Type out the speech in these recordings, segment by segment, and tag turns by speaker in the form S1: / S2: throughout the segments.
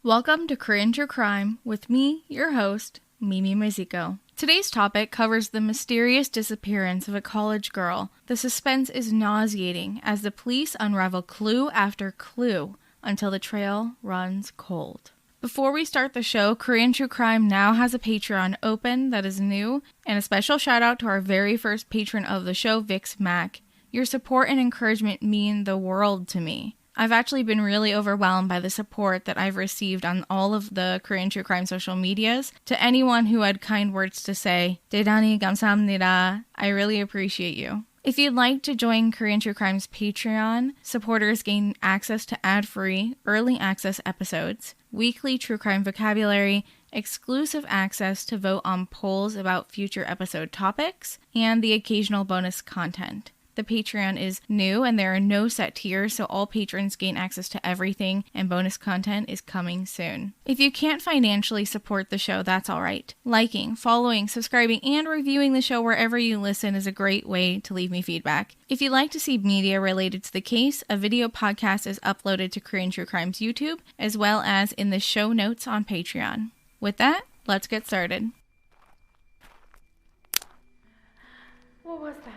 S1: Welcome to Korean True Crime with me, your host, Mimi Mizuko. Today's topic covers the mysterious disappearance of a college girl. The suspense is nauseating as the police unravel clue after clue until the trail runs cold. Before we start the show, Korean True Crime now has a Patreon open that is new, and a special shout out to our very first patron of the show, Vix Mac. Your support and encouragement mean the world to me. I've actually been really overwhelmed by the support that I've received on all of the Korean True Crime social medias. To anyone who had kind words to say, 대단히 감사합니다. I really appreciate you. If you'd like to join Korean True Crime's Patreon, supporters gain access to ad-free, early access episodes, weekly true crime vocabulary, exclusive access to vote on polls about future episode topics, and the occasional bonus content. The Patreon is new and there are no set tiers, so all patrons gain access to everything, and bonus content is coming soon. If you can't financially support the show, that's alright. Liking, following, subscribing, and reviewing the show wherever you listen is a great way to leave me feedback. If you'd like to see media related to the case, a video podcast is uploaded to Korean True Crime's YouTube, as well as in the show notes on Patreon. With that, let's get started. What was that?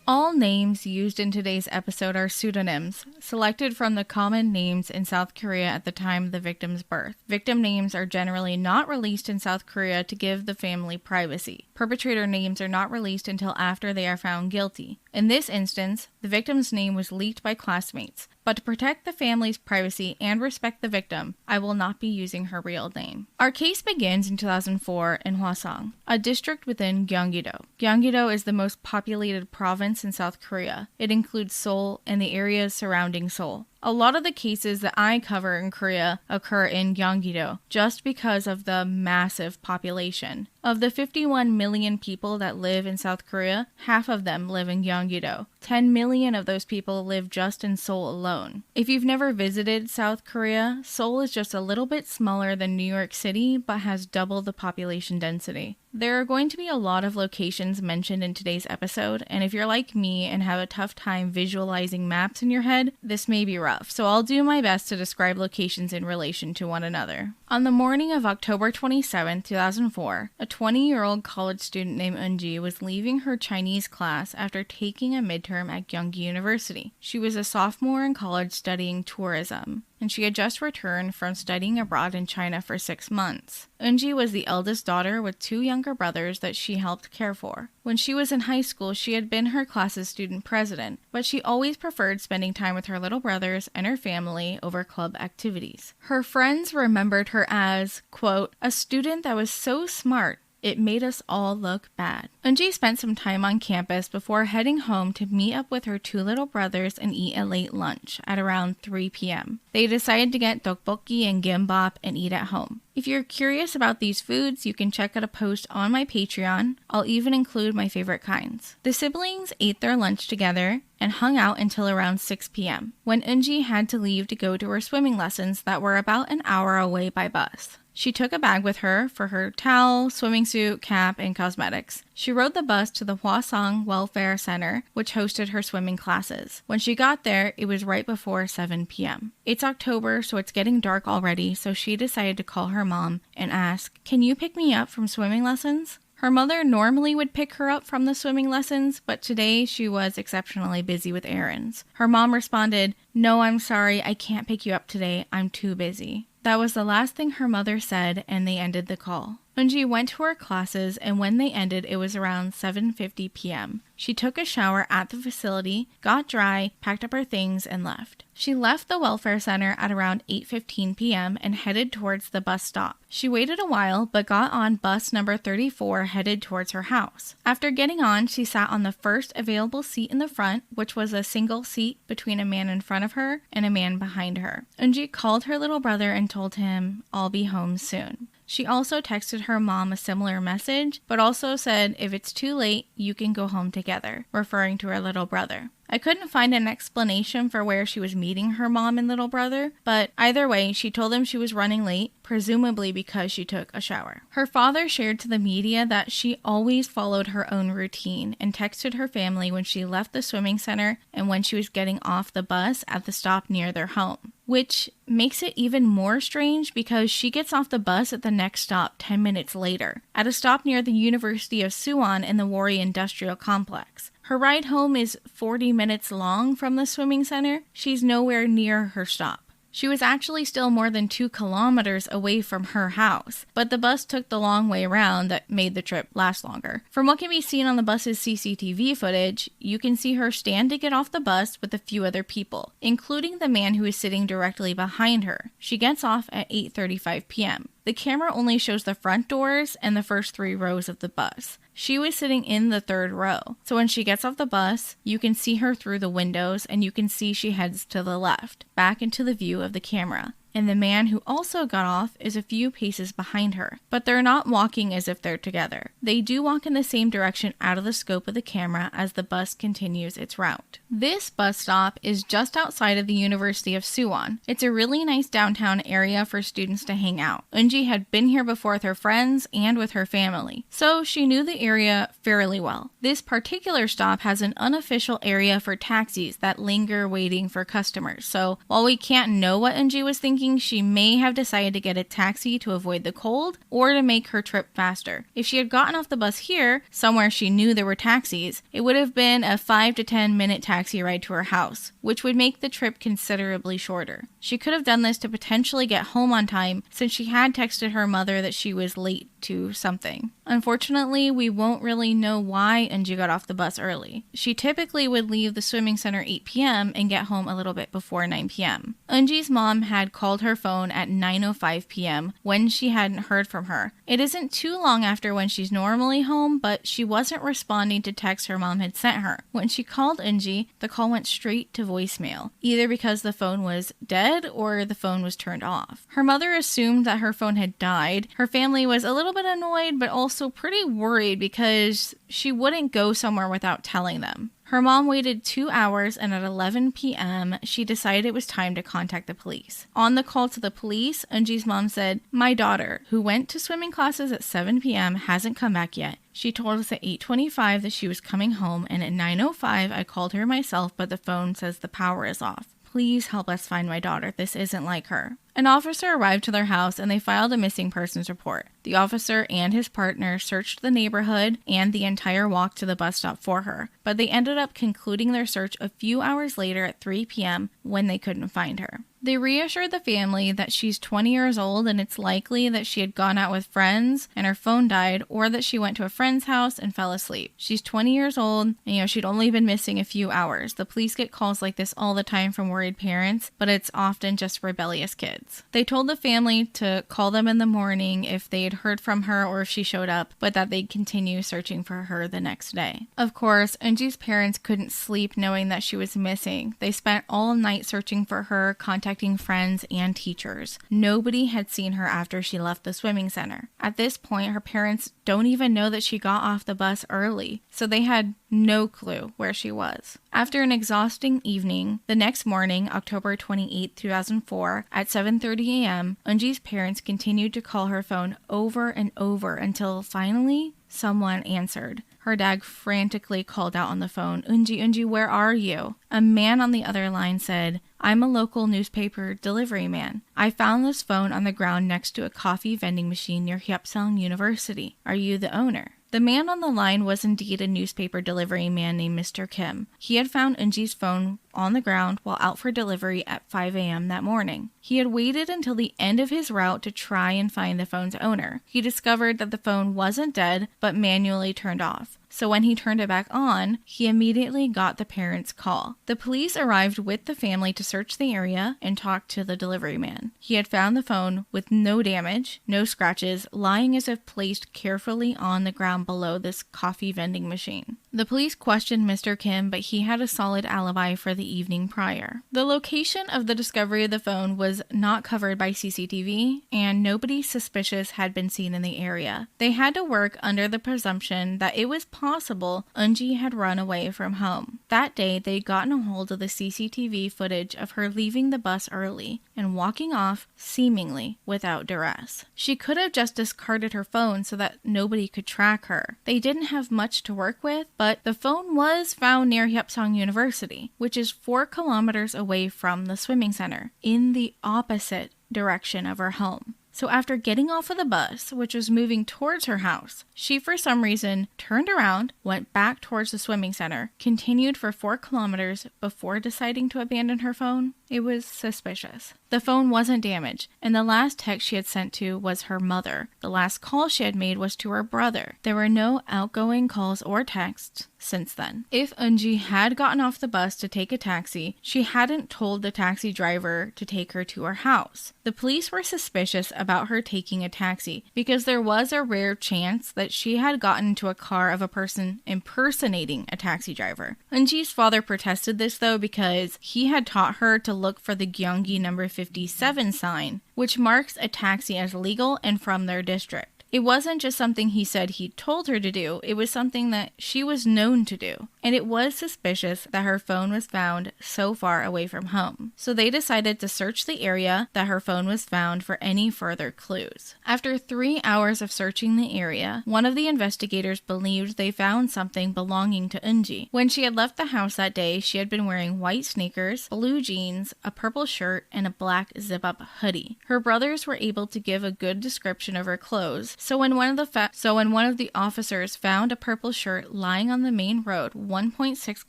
S1: All names used in today's episode are pseudonyms, selected from the common names in South Korea at the time of the victim's birth. Victim names are generally not released in South Korea to give the family privacy. Perpetrator names are not released until after they are found guilty. In this instance, the victim's name was leaked by classmates, but to protect the family's privacy and respect the victim, I will not be using her real name. Our case begins in 2004 in Hwaseong, a district within Gyeonggi-do. Gyeonggi-do is the most populated province in South Korea. It includes Seoul and the areas surrounding Seoul. A lot of the cases that I cover in Korea occur in Gyeonggi-do just because of the massive population. Of the 51 million people that live in South Korea, half of them live in Gyeonggi-do. 10 million of those people live just in Seoul alone. If you've never visited South Korea, Seoul is just a little bit smaller than New York City, but has double the population density. There are going to be a lot of locations mentioned in today's episode, and if you're like me and have a tough time visualizing maps in your head, this may be rough, so I'll do my best to describe locations in relation to one another. On the morning of October 27, 2004, a 20-year-old college student named Eunji was leaving her Chinese class after taking a midterm at Gyeonggi University. She was a sophomore in college studying tourism, and she had just returned from studying abroad in China for 6 months. Eunji was the eldest daughter with 2 younger brothers that she helped care for. When she was in high school, she had been her class's student president, but she always preferred spending time with her little brothers and her family over club activities. Her friends remembered her as, quote, a student that was so smart, it made us all look bad. Eunji spent some time on campus before heading home to meet up with her 2 little brothers and eat a late lunch at around 3 p.m. They decided to get tteokbokki and gimbap and eat at home. If you're curious about these foods, you can check out a post on my Patreon. I'll even include my favorite kinds. The siblings ate their lunch together and hung out until around 6 p.m. when Eunji had to leave to go to her swimming lessons that were about an hour away by bus. She took a bag with her for her towel, swimming suit, cap, and cosmetics. She rode the bus to the Hwaseong Welfare Center, which hosted her swimming classes. When she got there, it was right before 7 p.m. It's October, so it's getting dark already, so she decided to call her mom and ask, "Can you pick me up from swimming lessons?" Her mother normally would pick her up from the swimming lessons, but today she was exceptionally busy with errands. Her mom responded, "No, I'm sorry, I can't pick you up today. I'm too busy." That was the last thing her mother said, and they ended the call. Eunji went to her classes, and when they ended, it was around 7:50 p.m. She took a shower at the facility, got dry, packed up her things, and left. She left the welfare center at around 8:15 p.m. and headed towards the bus stop. She waited a while, but got on bus number 34 headed towards her house. After getting on, she sat on the first available seat in the front, which was a single seat between a man in front of her and a man behind her. Eunji called her little brother and told him, "I'll be home soon." She also texted her mom a similar message, but also said, "If it's too late, you can go home together," referring to her little brother. I couldn't find an explanation for where she was meeting her mom and little brother, but either way, she told them she was running late, presumably because she took a shower. Her father shared to the media that she always followed her own routine and texted her family when she left the swimming center and when she was getting off the bus at the stop near their home, which makes it even more strange because she gets off the bus at the next stop 10 minutes later, at a stop near the University of Suwon in the Wari Industrial Complex. Her ride home is 40 minutes long from the swimming center. She's nowhere near her stop. She was actually still more than 2 kilometers away from her house, but the bus took the long way around that made the trip last longer. From what can be seen on the bus's CCTV footage, you can see her stand to get off the bus with a few other people, including the man who is sitting directly behind her. She gets off at 8:35 p.m. The camera only shows the front doors and the first 3 rows of the bus. She was sitting in the 3rd row, so when she gets off the bus, you can see her through the windows and you can see she heads to the left, back into the view of the camera. And the man who also got off is a few paces behind her, but they're not walking as if they're together. They do walk in the same direction out of the scope of the camera as the bus continues its route. This bus stop is just outside of the University of Suwon. It's a really nice downtown area for students to hang out. Eunji had been here before with her friends and with her family, so she knew the area fairly well. This particular stop has an unofficial area for taxis that linger waiting for customers, so while we can't know what Eunji was thinking, she may have decided to get a taxi to avoid the cold or to make her trip faster. If she had gotten off the bus here, somewhere she knew there were taxis, it would have been a 5 to 10 minute taxi ride to her house, which would make the trip considerably shorter. She could have done this to potentially get home on time since she had texted her mother that she was late to something. Unfortunately, we won't really know why Eunji got off the bus early. She typically would leave the swimming center 8 p.m. and get home a little bit before 9 p.m. Eunji's mom had called her phone at 9:05 p.m. when she hadn't heard from her. It isn't too long after when she's normally home, but she wasn't responding to texts her mom had sent her. When she called Eunji, the call went straight to voicemail, either because the phone was dead or the phone was turned off. Her mother assumed that her phone had died. Her family was a little bit annoyed, but also pretty worried because she wouldn't go somewhere without telling them. Her mom waited 2 hours, and at 11 p.m., she decided it was time to contact the police. On the call to the police, Eunji's mom said, "My daughter, who went to swimming classes at 7 p.m., hasn't come back yet. She told us at 8:25 that she was coming home, and at 9:05 I called her myself, but the phone says the power is off. Please help us find my daughter. This isn't like her." An officer arrived to their house and they filed a missing persons report. The officer and his partner searched the neighborhood and the entire walk to the bus stop for her, but they ended up concluding their search a few hours later at 3 p.m. when they couldn't find her. They reassured the family that she's 20 years old and it's likely that she had gone out with friends and her phone died, or that she went to a friend's house and fell asleep. She's 20 years old and she'd only been missing a few hours. The police get calls like this all the time from worried parents, but it's often just rebellious kids. They told the family to call them in the morning if they had heard from her or if she showed up, but that they'd continue searching for her the next day. Of course, Eunji's parents couldn't sleep knowing that she was missing. They spent all night searching for her, contacting friends and teachers. Nobody had seen her after she left the swimming center. At this point, her parents don't even know that she got off the bus early, so they had no clue where she was. After an exhausting evening, the next morning, October 28, 2004, at 7:30 a.m., Eunji's parents continued to call her phone over and over until finally someone answered. Her dad frantically called out on the phone, Eunji, where are you?" A man on the other line said, "I'm a local newspaper delivery man. I found this phone on the ground next to a coffee vending machine near Hwaseong University. Are you the owner?" The man on the line was indeed a newspaper delivery man named Mr. Kim. He had found Eunji's phone on the ground while out for delivery at 5 a.m. that morning. He had waited until the end of his route to try and find the phone's owner. He discovered that the phone wasn't dead, but manually turned off. So when he turned it back on, he immediately got the parents' call. The police arrived with the family to search the area and talk to the delivery man. He had found the phone with no damage, no scratches, lying as if placed carefully on the ground below this coffee vending machine. The police questioned Mr. Kim, but he had a solid alibi for the evening prior. The location of the discovery of the phone was not covered by CCTV, and nobody suspicious had been seen in the area. They had to work under the presumption that it was possible Eunji had run away from home. That day, they'd gotten a hold of the CCTV footage of her leaving the bus early and walking off seemingly without duress. She could have just discarded her phone so that nobody could track her. They didn't have much to work with, but the phone was found near Hwaseong University, which is 4 kilometers away from the swimming center, in the opposite direction of her home. So after getting off of the bus, which was moving towards her house, she for some reason turned around, went back towards the swimming center, continued for 4 kilometers before deciding to abandon her phone. It was suspicious. The phone wasn't damaged, and the last text she had sent to was her mother. The last call she had made was to her brother. There were no outgoing calls or texts since then. If Eunji had gotten off the bus to take a taxi, she hadn't told the taxi driver to take her to her house. The police were suspicious about her taking a taxi because there was a rare chance that she had gotten into a car of a person impersonating a taxi driver. Eunji's father protested this though because he had taught her to look for the Gyeonggi number 57 sign, which marks a taxi as legal and from their district. It wasn't just something he said he told her to do, it was something that she was known to do. And it was suspicious that her phone was found so far away from home. So they decided to search the area that her phone was found for any further clues. After 3 hours of searching the area, one of the investigators believed they found something belonging to Eunji. When she had left the house that day, she had been wearing white sneakers, blue jeans, a purple shirt, and a black zip-up hoodie. Her brothers were able to give a good description of her clothes. So when one of the officers found a purple shirt lying on the main road 1.6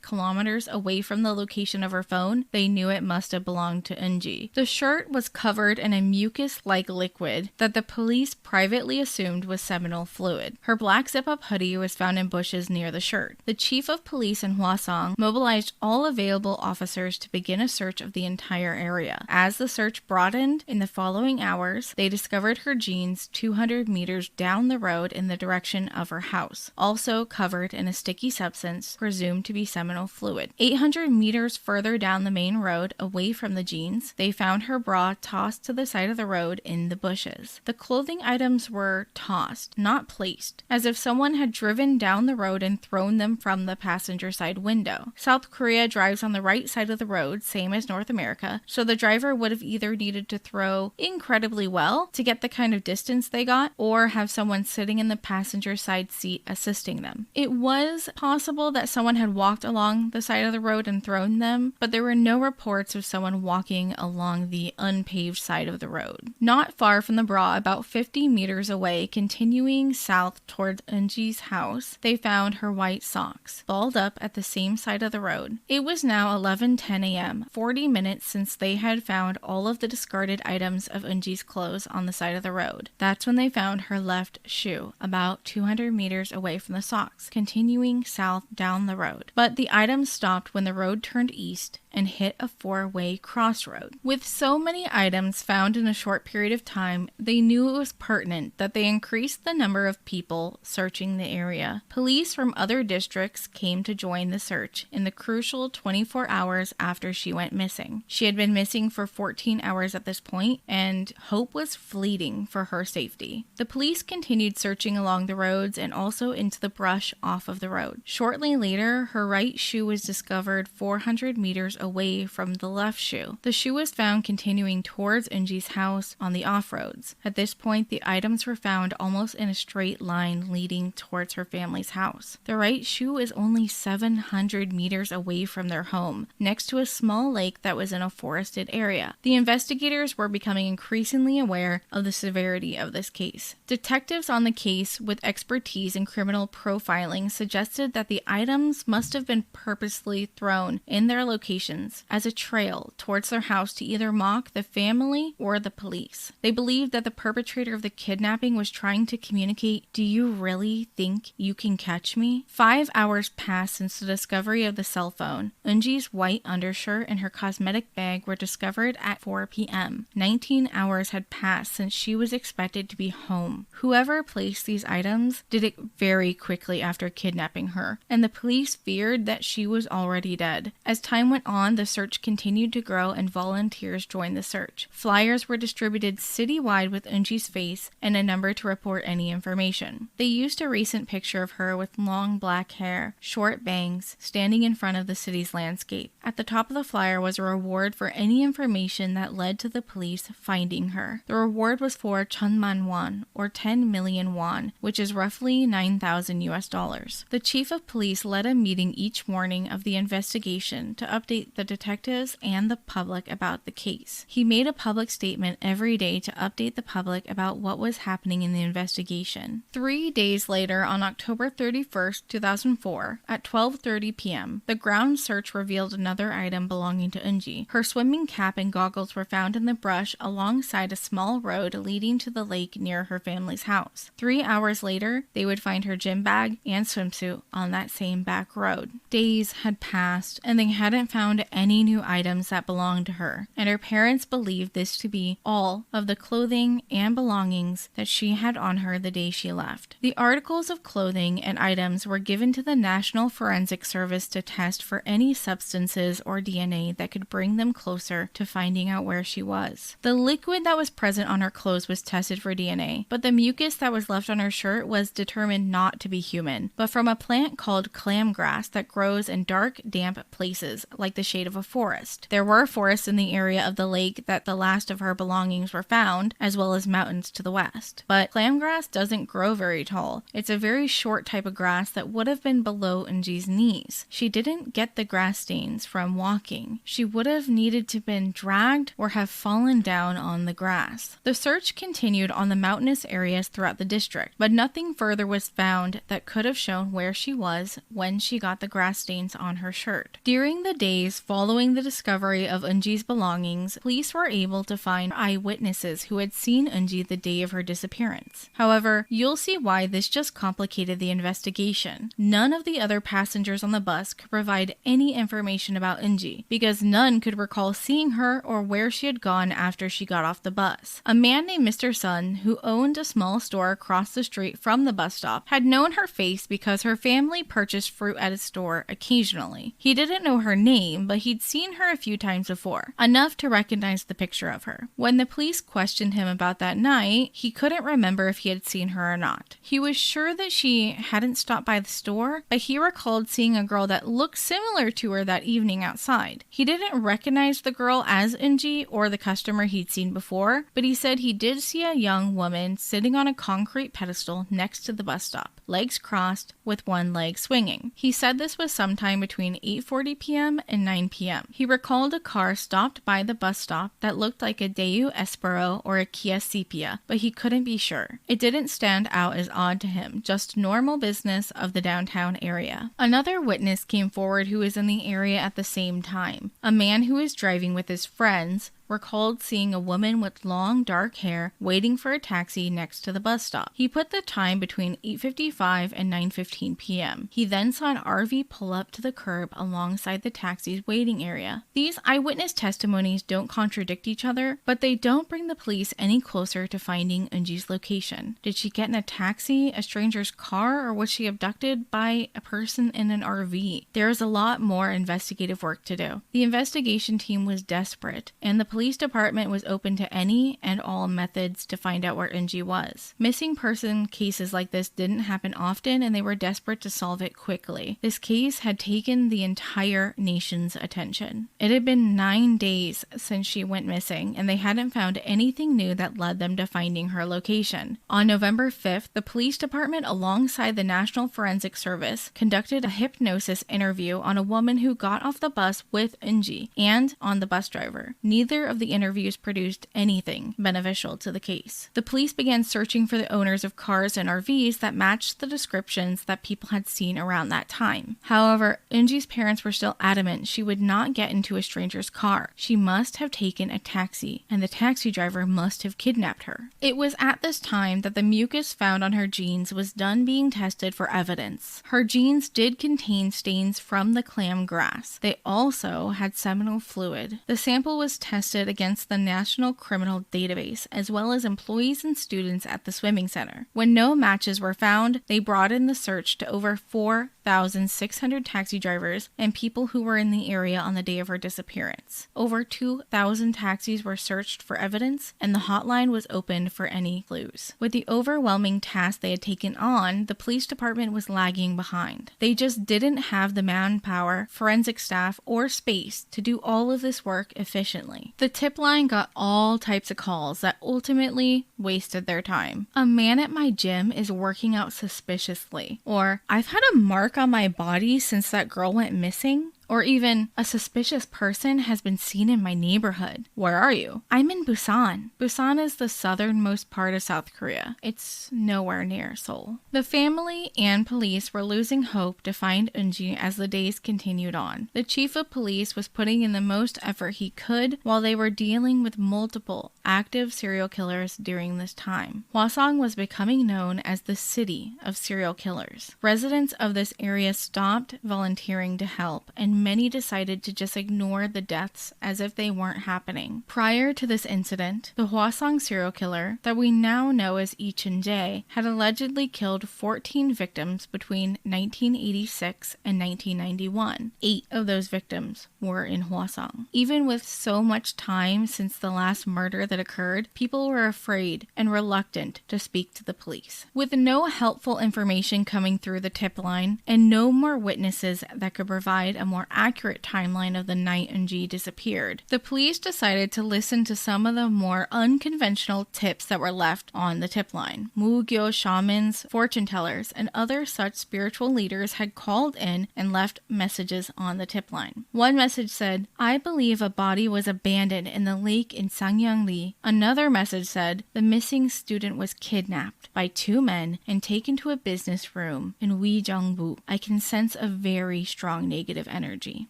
S1: kilometers away from the location of her phone, they knew it must have belonged to Eunji. The shirt was covered in a mucus-like liquid that the police privately assumed was seminal fluid. Her black zip-up hoodie was found in bushes near the shirt. The chief of police in Hwaseong mobilized all available officers to begin a search of the entire area. As the search broadened in the following hours, they discovered her jeans 200 meters down the road in the direction of her house, also covered in a sticky substance presumed to be seminal fluid. 800 meters further down the main road, away from the jeans, they found her bra tossed to the side of the road in the bushes. The clothing items were tossed, not placed, as if someone had driven down the road and thrown them from the passenger side window. South Korea drives on the right side of the road, same as North America, so the driver would have either needed to throw incredibly well to get the kind of distance they got, or have someone sitting in the passenger side seat assisting them. It was possible that someone had walked along the side of the road and thrown them, but there were no reports of someone walking along the unpaved side of the road. Not far from the bra, about 50 meters away, continuing south towards Eunji's house, they found her white socks, balled up at the same side of the road. It was now 11:10 a.m., 40 minutes since they had found all of the discarded items of Eunji's clothes on the side of the road. That's when they found her left shoe, about 200 meters away from the socks, continuing south down the road. But the items stopped when the road turned east and hit a 4-way crossroad. With so many items found in a short period of time, they knew it was pertinent that they increased the number of people searching the area. Police from other districts came to join the search in the crucial 24 hours after she went missing. She had been missing for 14 hours at this point, and hope was fleeting for her safety. The police continued searching along the roads and also into the brush off of the road. Shortly later, her right shoe was discovered 400 meters away from the left shoe. The shoe was found continuing towards Eunji's house on the off-roads. At this point, the items were found almost in a straight line leading towards her family's house. The right shoe is only 700 meters away from their home, next to a small lake that was in a forested area. The investigators were becoming increasingly aware of the severity of this case. Detectives on the case with expertise in criminal profiling suggested that the items must have been purposely thrown in their locations as a trail towards their house to either mock the family or the police. They believed that the perpetrator of the kidnapping was trying to communicate, "Do you really think you can catch me?" 5 hours passed since the discovery of the cell phone. Eunji's white undershirt and her cosmetic bag were discovered at 4 p.m. 19 hours had passed since she was expected to be home. Whoever placed these items did it very quickly after kidnapping her, and the police feared that she was already dead. As time went on, on, the search continued to grow and volunteers joined the search. Flyers were distributed citywide with Eunji's face and a number to report any information. They used a recent picture of her with long black hair, short bangs, standing in front of the city's landscape. At the top of the flyer was a reward for any information that led to the police finding her. The reward was for 1,000,000 won, or 10 million won, which is roughly $9,000. The chief of police led a meeting each morning of the investigation to update the detectives and the public about the case. He made a public statement every day to update the public about what was happening in the investigation. 3 days later, on October 31st, 2004, at 12:30 p.m., the ground search revealed another item belonging to Eunji. Her swimming cap and goggles were found in the brush alongside a small road leading to the lake near her family's house. 3 hours later, they would find her gym bag and swimsuit on that same back road. Days had passed, and they hadn't found any new items that belonged to her, and her parents believed this to be all of the clothing and belongings that she had on her the day she left. The articles of clothing and items were given to the National Forensic Service to test for any substances or DNA that could bring them closer to finding out where she was. The liquid that was present on her clothes was tested for DNA, but the mucus that was left on her shirt was determined not to be human, but from a plant called clamgrass that grows in dark, damp places, like the shade of a forest. There were forests in the area of the lake that the last of her belongings were found, as well as mountains to the west. But clamgrass doesn't grow very tall. It's a very short type of grass that would have been below Eunji's knees. She didn't get the grass stains from walking. She would have needed to been dragged or have fallen down on the grass. The search continued on the mountainous areas throughout the district, but nothing further was found that could have shown where she was when she got the grass stains on her shirt. During the days following the discovery of Eunji's belongings, police were able to find eyewitnesses who had seen Eunji the day of her disappearance. However, you'll see why this just complicated the investigation. None of the other passengers on the bus could provide any information about Eunji, because none could recall seeing her or where she had gone after she got off the bus. A man named Mr. Sun, who owned a small store across the street from the bus stop, had known her face because her family purchased fruit at his store occasionally. He didn't know her name, but he'd seen her a few times before, enough to recognize the picture of her. When the police questioned him about that night, he couldn't remember if he had seen her or not. He was sure that she hadn't stopped by the store, but he recalled seeing a girl that looked similar to her that evening outside. He didn't recognize the girl as Eunji or the customer he'd seen before, but he said he did see a young woman sitting on a concrete pedestal next to the bus stop, legs crossed, with one leg swinging. He said this was sometime between 8:40 p.m. and 9 p.m. He recalled a car stopped by the bus stop that looked like a Daewoo Espero or a Kia Sepia, but he couldn't be sure. It didn't stand out as odd to him, just normal business of the downtown area. Another witness came forward who was in the area at the same time. A man who was driving with his friends recalled seeing a woman with long dark hair waiting for a taxi next to the bus stop. He put the time between 8:55 and 9:15 p.m. He then saw an RV pull up to the curb alongside the taxi's waiting area. These eyewitness testimonies don't contradict each other, but they don't bring the police any closer to finding Eunji's location. Did she get in a taxi, a stranger's car, or was she abducted by a person in an RV? There is a lot more investigative work to do. The investigation team was desperate, and the police department was open to any and all methods to find out where Eunji was. Missing person cases like this didn't happen often, and they were desperate to solve it quickly. This case had taken the entire nation's attention. It had been 9 days since she went missing, and they hadn't found anything new that led them to finding her location. On November 5th, the police department, alongside the National Forensic Service, conducted a hypnosis interview on a woman who got off the bus with Eunji and on the bus driver. Neither of the interviews produced anything beneficial to the case. The police began searching for the owners of cars and RVs that matched the descriptions that people had seen around that time. However, Eunji's parents were still adamant she would not get into a stranger's car. She must have taken a taxi, and the taxi driver must have kidnapped her. It was at this time that the mucus found on her jeans was done being tested for evidence. Her jeans did contain stains from the clam grass. They also had seminal fluid. The sample was tested listed against the National Criminal Database, as well as employees and students at the swimming center. When no matches were found, they broadened the search to over 4,600 taxi drivers and people who were in the area on the day of her disappearance. Over 2,000 taxis were searched for evidence, and the hotline was opened for any clues. With the overwhelming task they had taken on, the police department was lagging behind. They just didn't have the manpower, forensic staff, or space to do all of this work efficiently. The tip line got all types of calls that ultimately wasted their time. A man at my gym is working out suspiciously, or I've had a mark on my body since that girl went missing. Or even, a suspicious person has been seen in my neighborhood. Where are you? I'm in Busan. Busan is the southernmost part of South Korea. It's nowhere near Seoul. The family and police were losing hope to find Eunji as the days continued on. The chief of police was putting in the most effort he could while they were dealing with multiple active serial killers during this time. Hwaseong was becoming known as the city of serial killers. Residents of this area stopped volunteering to help, and many decided to just ignore the deaths as if they weren't happening. Prior to this incident, the Hwaseong serial killer, that we now know as Lee Chun-jae, had allegedly killed 14 victims between 1986 and 1991. 8 of those victims were in Hwaseong. Even with so much time since the last murder that occurred, people were afraid and reluctant to speak to the police. With no helpful information coming through the tip line and no more witnesses that could provide a more accurate timeline of the night Eunji disappeared, the police decided to listen to some of the more unconventional tips that were left on the tip line. Mugyo shamans, fortune tellers, and other such spiritual leaders had called in and left messages on the tip line. One message said, "I believe a body was abandoned in the lake in Sangyangli." Another message said, "The missing student was kidnapped by 2 men and taken to a business room in Wijeongbu. I can sense a very strong negative energy."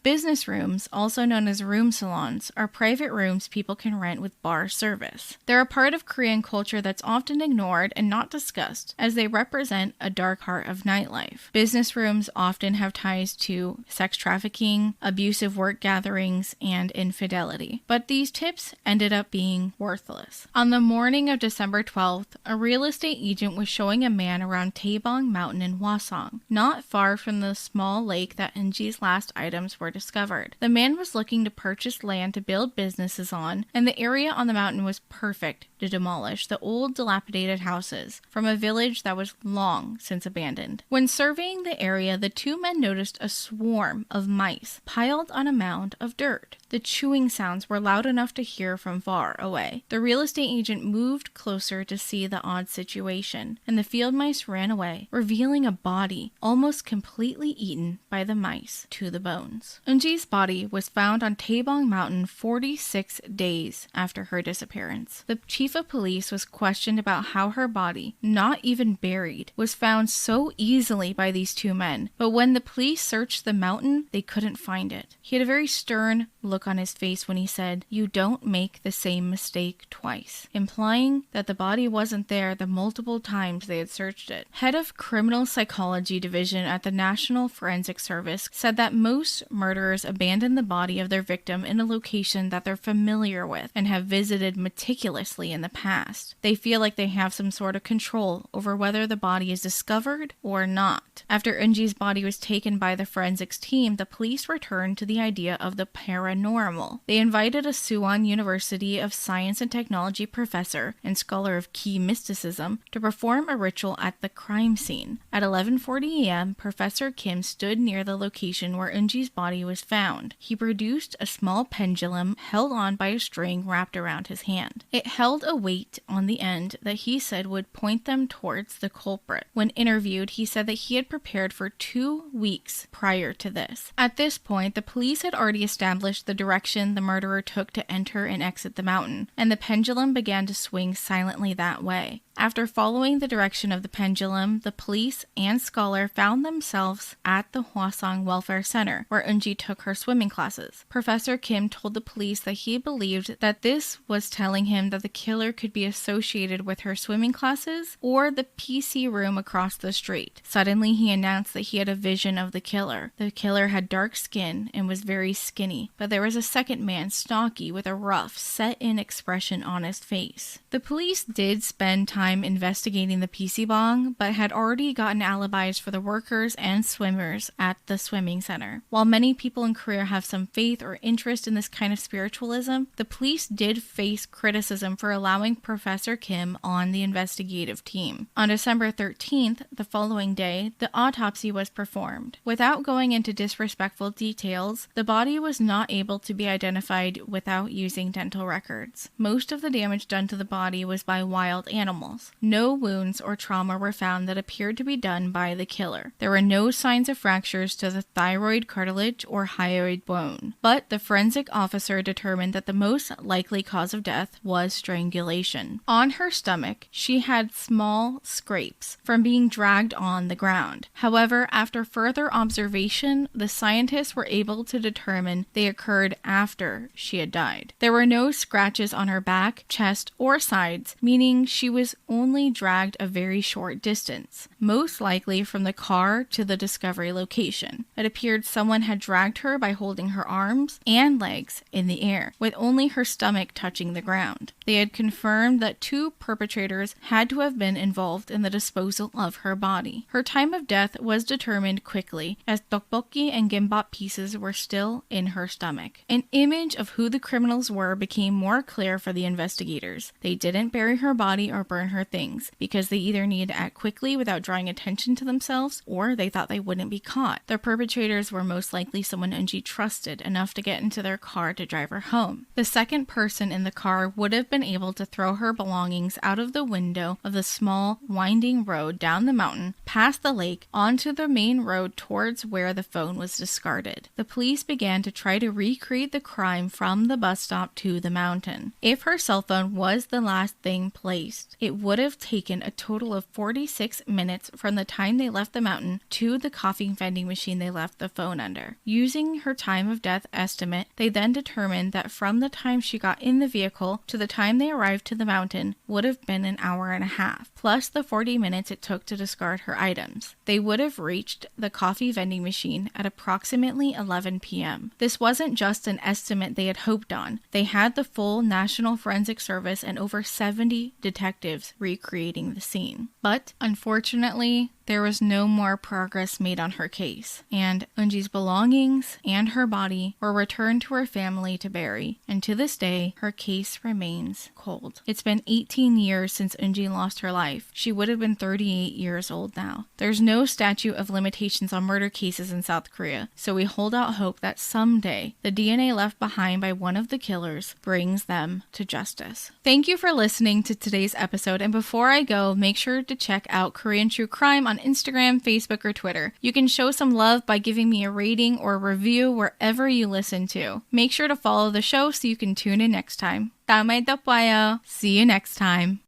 S1: Business rooms, also known as room salons, are private rooms people can rent with bar service. They're a part of Korean culture that's often ignored and not discussed, as they represent a dark part of nightlife. Business rooms often have ties to sex trafficking, abusive work gatherings, and infidelity. But these tips ended up being worthless. On the morning of December 12th, a real estate agent was showing a man around Taebong Mountain in Hwaseong, not far from the small lake that Eunji's last items were discovered. The man was looking to purchase land to build businesses on, and the area on the mountain was perfect to demolish the old dilapidated houses from a village that was long since abandoned. When surveying the area, the 2 men noticed a swarm of mice piled on a mound of dirt. The chewing sounds were loud enough to hear from far away. The real estate agent moved closer to see the odd situation, and the field mice ran away, revealing a body almost completely eaten by the mice to the bones. Eunji's body was found on Taebong Mountain 46 days after her disappearance. The chief of police was questioned about how her body, not even buried, was found so easily by these 2 men, but when the police searched the mountain, they couldn't find it. He had a very stern look on his face when he said, "You don't make the same mistake twice," implying that the body wasn't there the multiple times they had searched it. Head of Criminal Psychology Division at the National Forensic Service said that most murderers abandon the body of their victim in a location that they're familiar with and have visited meticulously in the past. They feel like they have some sort of control over whether the body is discovered or not. After Eunji's body was taken by the forensics team, the police returned to the idea of the paranormal. They invited a Suwon University of Science and Technology professor and scholar of key mysticism to perform a ritual at the crime scene. At 11:40 a.m., Professor Kim stood near the location where Eunji's body was found. He produced a small pendulum held on by a string wrapped around his hand. It held a weight on the end that he said would point them towards the culprit. When interviewed, he said that he had prepared for 2 weeks prior to this. At this point, the police had already established the direction the murderer took to enter and exit the mountain, and the pendulum began to swing silently that way. After following the direction of the pendulum, the police and scholar found themselves at the Hwaseong Welfare Center, where Eunji took her swimming classes. Professor Kim told the police that he believed that this was telling him that the killer could be associated with her swimming classes or the PC room across the street. Suddenly, he announced that he had a vision of the killer. The killer had dark skin and was very skinny, but there was a second man, stocky, with a rough, set-in expression on his face. The police did spend time investigating the PC bong, but had already gotten alibis for the workers and swimmers at the swimming center. While many people in Korea have some faith or interest in this kind of spiritualism, the police did face criticism for allowing Professor Kim on the investigative team. On December 13th, the following day, the autopsy was performed. Without going into disrespectful details, the body was not able to be identified without using dental records. Most of the damage done to the body was by wild animals. No wounds or trauma were found that appeared to be done by the killer. There were no signs of fractures to the thyroid cartilage or hyoid bone, but the forensic officer determined that the most likely cause of death was strangulation. On her stomach, she had small scrapes from being dragged on the ground. However, after further observation, the scientists were able to determine they occurred after she had died. There were no scratches on her back, chest, or sides, meaning she was only dragged a very short distance, most likely from the car to the discovery location. It appeared someone had dragged her by holding her arms and legs in the air, with only her stomach touching the ground. They had confirmed that 2 perpetrators had to have been involved in the disposal of her body. Her time of death was determined quickly, as tteokbokki and gimbap pieces were still in her stomach. An image of who the criminals were became more clear for the investigators. They didn't bury her body or burn her things, because they either needed to act quickly without drawing attention to themselves, or they thought they wouldn't be caught. The perpetrators were most likely someone Eunji trusted enough to get into their car to drive her home. The second person in the car would have been able to throw her belongings out of the window of the small, winding road down the mountain, past the lake, onto the main road towards where the phone was discarded. The police began to try to recreate the crime from the bus stop to the mountain. If her cell phone was the last thing placed, it would have taken a total of 46 minutes from the time they left the mountain to the coffee vending machine they left the phone under. Using her time of death estimate, they then determined that from the time she got in the vehicle to the time they arrived to the mountain would have been an hour and a half, plus the 40 minutes it took to discard her items. They would have reached the coffee vending machine at approximately 11 p.m. This wasn't just an estimate they had hoped on. They had the full National Forensic Service and over 70 detectives recreating the scene. But unfortunately, there was no more progress made on her case, and Eunji's belongings and her body were returned to her family to bury, and to this day, her case remains cold. It's been 18 years since Eunji lost her life. She would have been 38 years old now. There's no statute of limitations on murder cases in South Korea, so we hold out hope that someday the DNA left behind by one of the killers brings them to justice. Thank you for listening to today's episode, and before I go, make sure to check out Korean True Crime on Instagram, Facebook, or Twitter. You can show some love by giving me a rating or review wherever you listen to. Make sure to follow the show so you can tune in next time. 다음에 또 봐요. See you next time.